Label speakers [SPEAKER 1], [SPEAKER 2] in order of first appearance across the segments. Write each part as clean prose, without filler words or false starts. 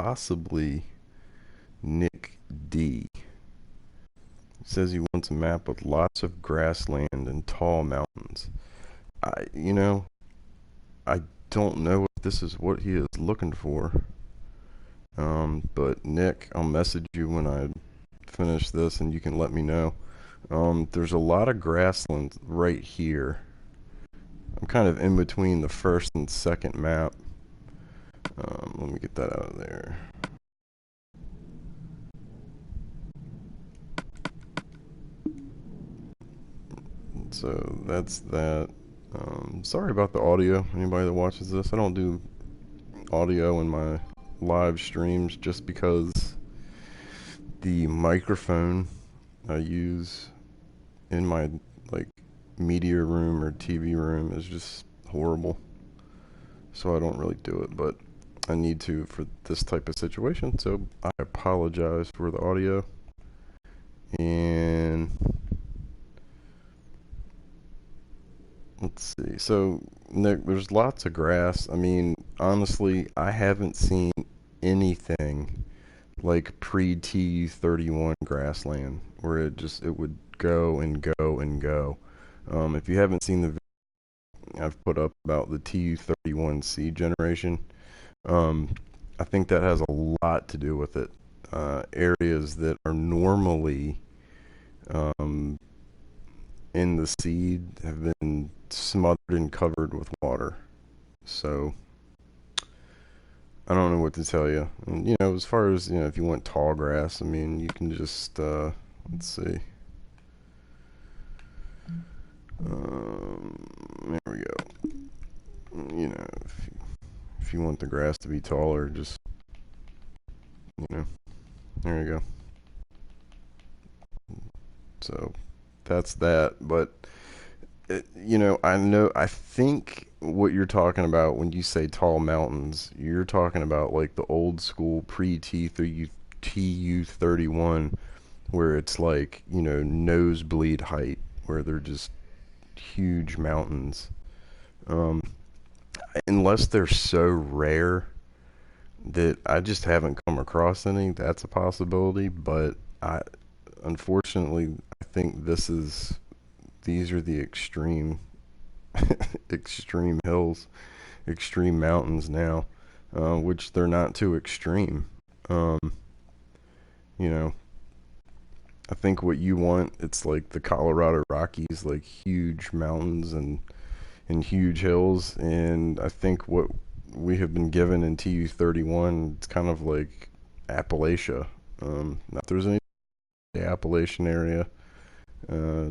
[SPEAKER 1] possibly Nick D. He says he wants a map with lots of grassland and tall mountains. I, you know, I don't know if this is what he is looking for. But Nick, I'll message you when I finish this and you can let me know. There's a lot of grassland right here. I'm kind of in between the first and second map. Let me get that out of there. So that's that. Sorry about the audio. Anybody that watches this, I don't do audio in my live streams just because the microphone I use in my like media room or TV room is just horrible. So I don't really do it, but I need to for this type of situation. So I apologize for the audio. And let's see. So, Nick, there's lots of grass. I mean, honestly, I haven't seen anything like pre-TU31 grassland where it would go and go and go. If you haven't seen the video I've put up about the TU31C generation, um, I think that has a lot to do with it. Areas that are normally um, in the seed have been smothered and covered with water. So I don't know what to tell you. And, as far as if you want tall grass, I mean, you can just let's see. There we go. If you want the grass to be taller, just there you go. So that's that. But I think what you're talking about when you say tall mountains, you're talking about like the old school TU31 where it's like, nosebleed height, where they're just huge mountains. Um, Unless they're so rare that I just haven't come across any, that's a possibility. But unfortunately, I think these are the extreme hills, extreme mountains now, which they're not too extreme. Um, you know, I think what you want, it's like the Colorado Rockies, like huge mountains and huge hills. And I think what we have been given in TU31, it's kind of like Appalachia. Not there's any the Appalachian area, uh,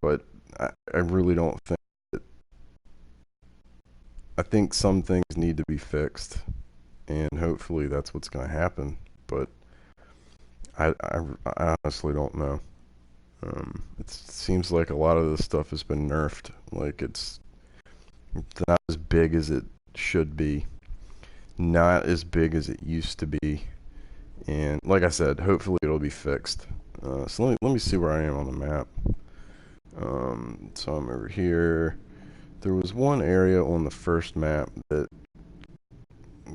[SPEAKER 1] but I really don't think that, I think some things need to be fixed, and hopefully that's what's going to happen. But I honestly don't know. It seems like a lot of this stuff has been nerfed. Like it's not as big as it should be, not as big as it used to be. And like I said, hopefully it'll be fixed. So let me see where I am on the map. So I'm over here. There was one area on the first map that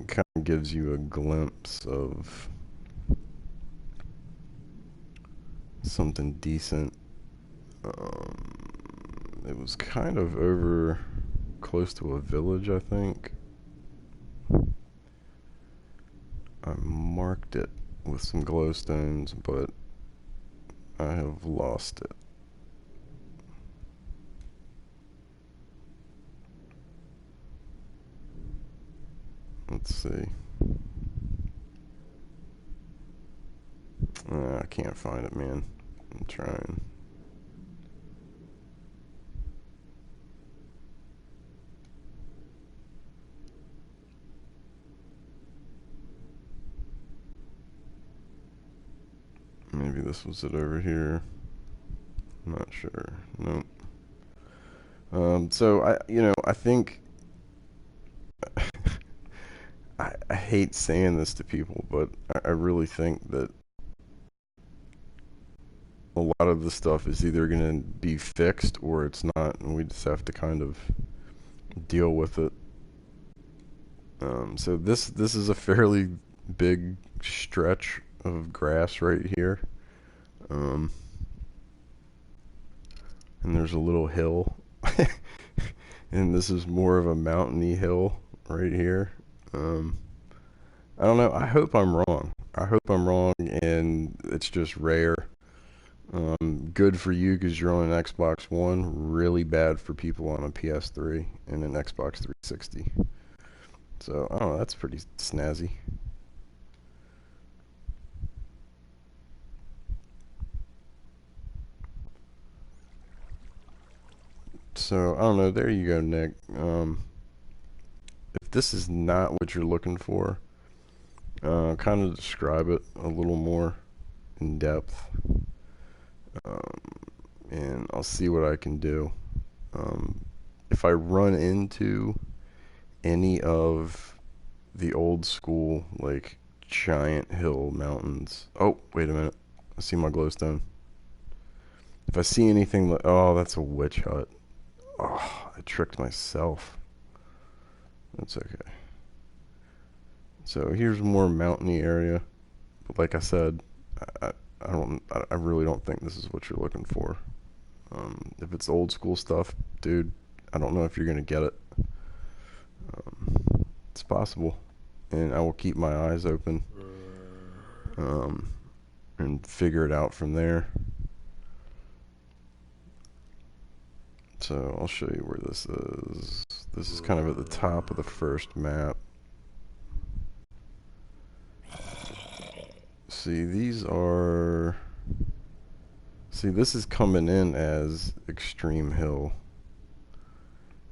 [SPEAKER 1] kind of gives you a glimpse of something decent. It was kind of over close to a village, I think. I marked it with some glowstones, but I have lost it. Let's see. I can't find it, man. I'm trying. Maybe this was it over here. I'm not sure. Nope. So I think I hate saying this to people, but I really think that a lot of the stuff is either going to be fixed or it's not, and we just have to kind of deal with it. So this is a fairly big stretch of grass right here. Um, and there's a little hill. And this is more of a mountainy hill right here. Um, I don't know. I hope I'm wrong. I hope I'm wrong and it's just rare. Good for you because you're on an Xbox One. Really bad for people on a PS3 and an Xbox 360. So, I don't know. That's pretty snazzy. So, I don't know. There you go, Nick. If this is not what you're looking for, kind of describe it a little more in depth. Um, and I'll see what I can do. Um, if I run into any of the old school, like, giant hill mountains. Oh, wait a minute. I see my glowstone. If I see anything like, oh, that's a witch hut. Oh, I tricked myself. That's okay. So here's more mountainy area. But like I said, I, I really don't think this is what you're looking for. If it's old school stuff, dude, I don't know if you're gonna get it. It's possible, and I will keep my eyes open, um, and figure it out from there. So I'll show you where this is. This is kind of at the top of the first map. See, these are... See, this is coming in as Extreme Hill.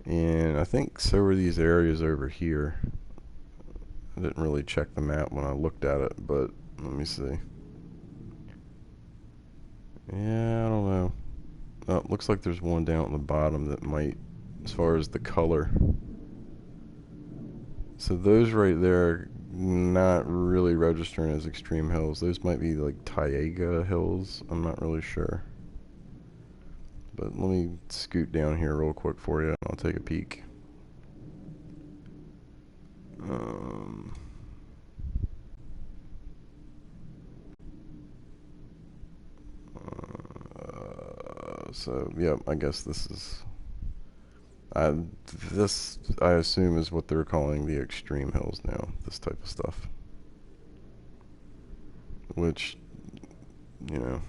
[SPEAKER 1] And I think so are these areas over here. I didn't really check the map when I looked at it, but let me see. Yeah, I don't know. Oh, looks like there's one down at the bottom that might, as far as the color. So those right there, not really registering as Extreme Hills. Those might be like Taiga Hills. I'm not really sure. But let me scoot down here real quick for you. I'll take a peek. So yeah, I guess this is this I assume is what they're calling the Extreme Hills now. This type of stuff, which, you know,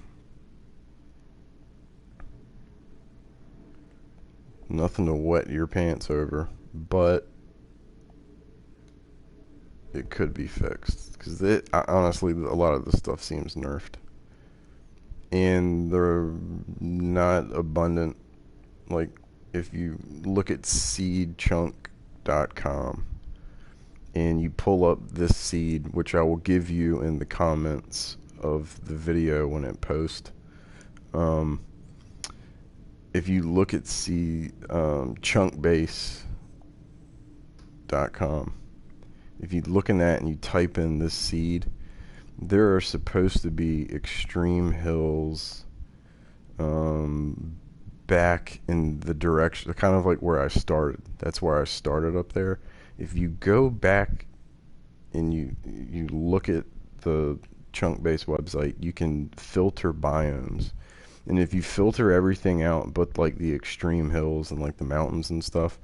[SPEAKER 1] nothing to wet your pants over, but it could be fixed because honestly, a lot of this stuff seems nerfed, and they're not abundant. Like, if you look at seedchunk.com and you pull up this seed, which I will give you in the comments of the video when it posts. If you look at chunkbase.com, if you look in that and you type in this seed, there are supposed to be extreme hills back in the direction, kind of like where I started. That's where I started up there. If you go back and you look at the Chunkbase website, you can filter biomes. And if you filter everything out but like the extreme hills and like the mountains and stuff,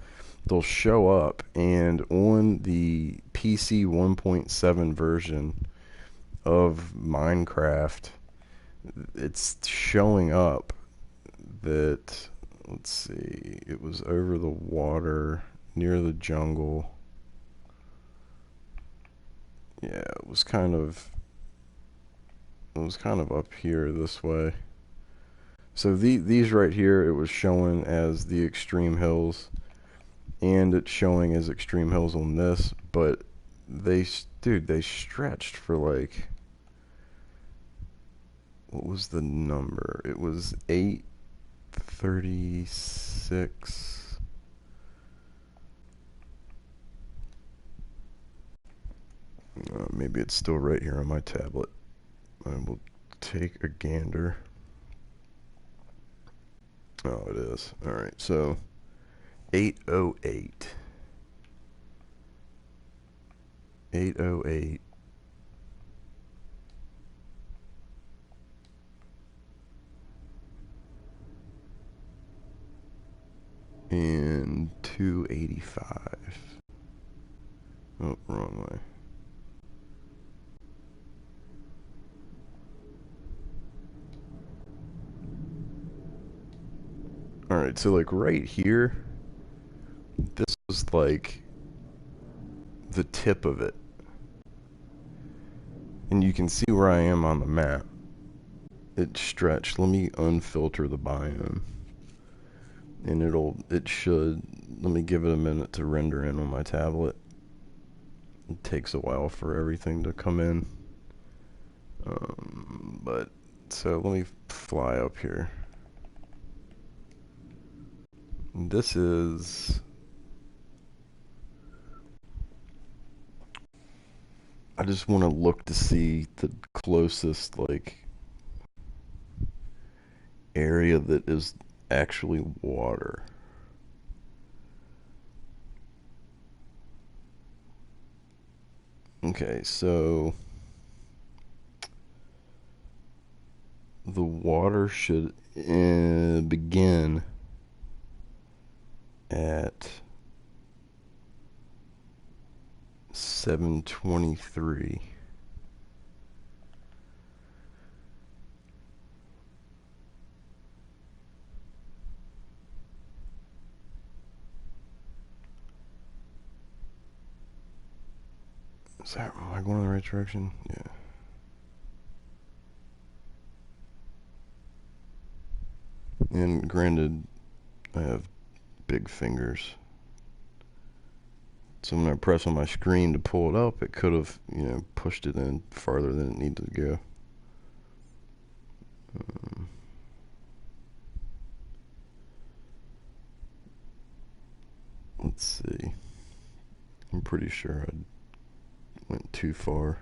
[SPEAKER 1] they'll show up. And on the PC 1.7 version of Minecraft, it's showing up that, let's see, it was over the water near the jungle. Yeah, it was kind of up here this way. So these right here, it was showing as the extreme hills, and it's showing as extreme hills on this, but they stretched for like, what was the number? It was 836. Maybe it's still right here on my tablet. I will take a gander. Oh, it is. Alright, so 808. 808 and 285. Oh, wrong way. Alright, so like right here, this was like the tip of it. And you can see where I am on the map. It stretched. Let me unfilter the biome. And it should, let me give it a minute to render in on my tablet. It takes a while for everything to come in. But, so let me fly up here. This is, I just want to look to see the closest, like, area that is actually water. Okay, so the water should begin at 723. Is that, am I going in the right direction? Yeah. And granted, I have big fingers. So when I press on my screen to pull it up, it could have, pushed it in farther than it needed to go. Let's see. I'm pretty sure I went too far.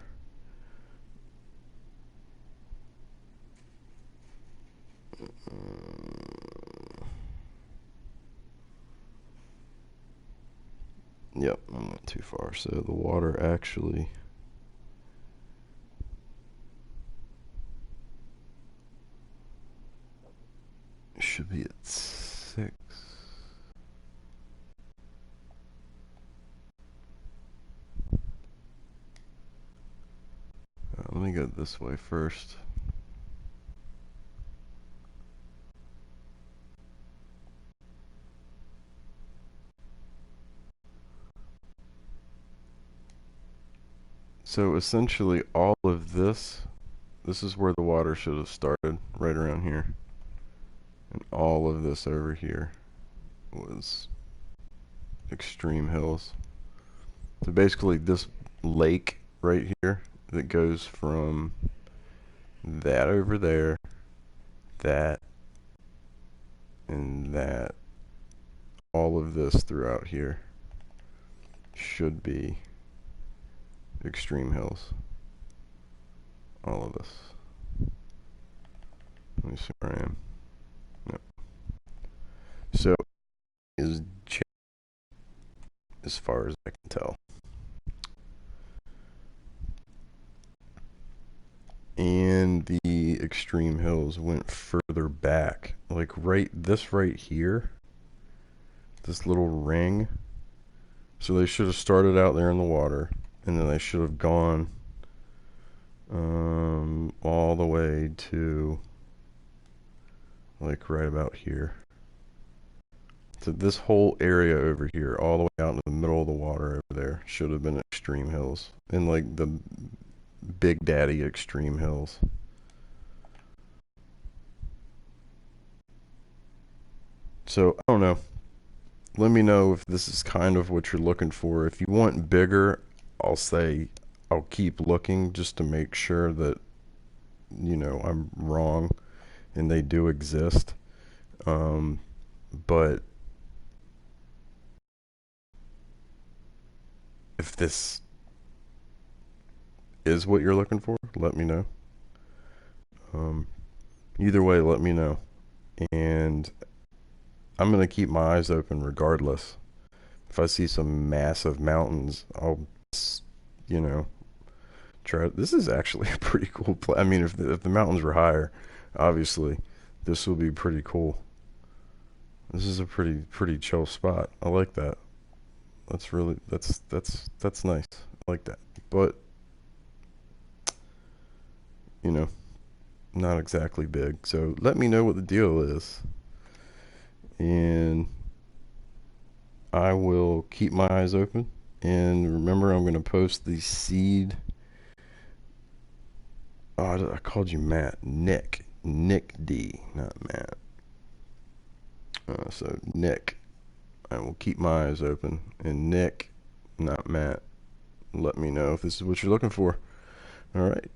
[SPEAKER 1] Yep, I went too far. So the water actually should be at 6. Let me go this way first. So essentially all of this is where the water should have started, right around here. And all of this over here was Extreme Hills. So basically this lake right here that goes from that over there, that, and that, all of this throughout here should be Extreme Hills. All of this. Let me see where I am. Yep. So is as far as I can tell. And the Extreme Hills went further back. Like this right here, this little ring. So they should have started out there in the water, and then they should have gone all the way to like right about here. So this whole area over here, all the way out in the middle of the water over there, should have been Extreme Hills. And like the Big Daddy Extreme Hills. So, I don't know. Let me know if this is kind of what you're looking for. If you want bigger, I'll say I'll keep looking just to make sure that, I'm wrong and they do exist. But if this is what you're looking for, let me know. Either way, let me know. And I'm going to keep my eyes open regardless. If I see some massive mountains, I'll, you know, try. This is actually a pretty cool place. I mean, if the mountains were higher, obviously, this will be pretty cool. This is a pretty chill spot. I like that. That's really that's nice. I like that. But, you know, not exactly big. So let me know what the deal is, and I will keep my eyes open. And remember, I'm going to post the seed. Oh, I called you Matt. Nick D, not Matt. So Nick. I will keep my eyes open. And Nick, not Matt, let me know if this is what you're looking for. All right.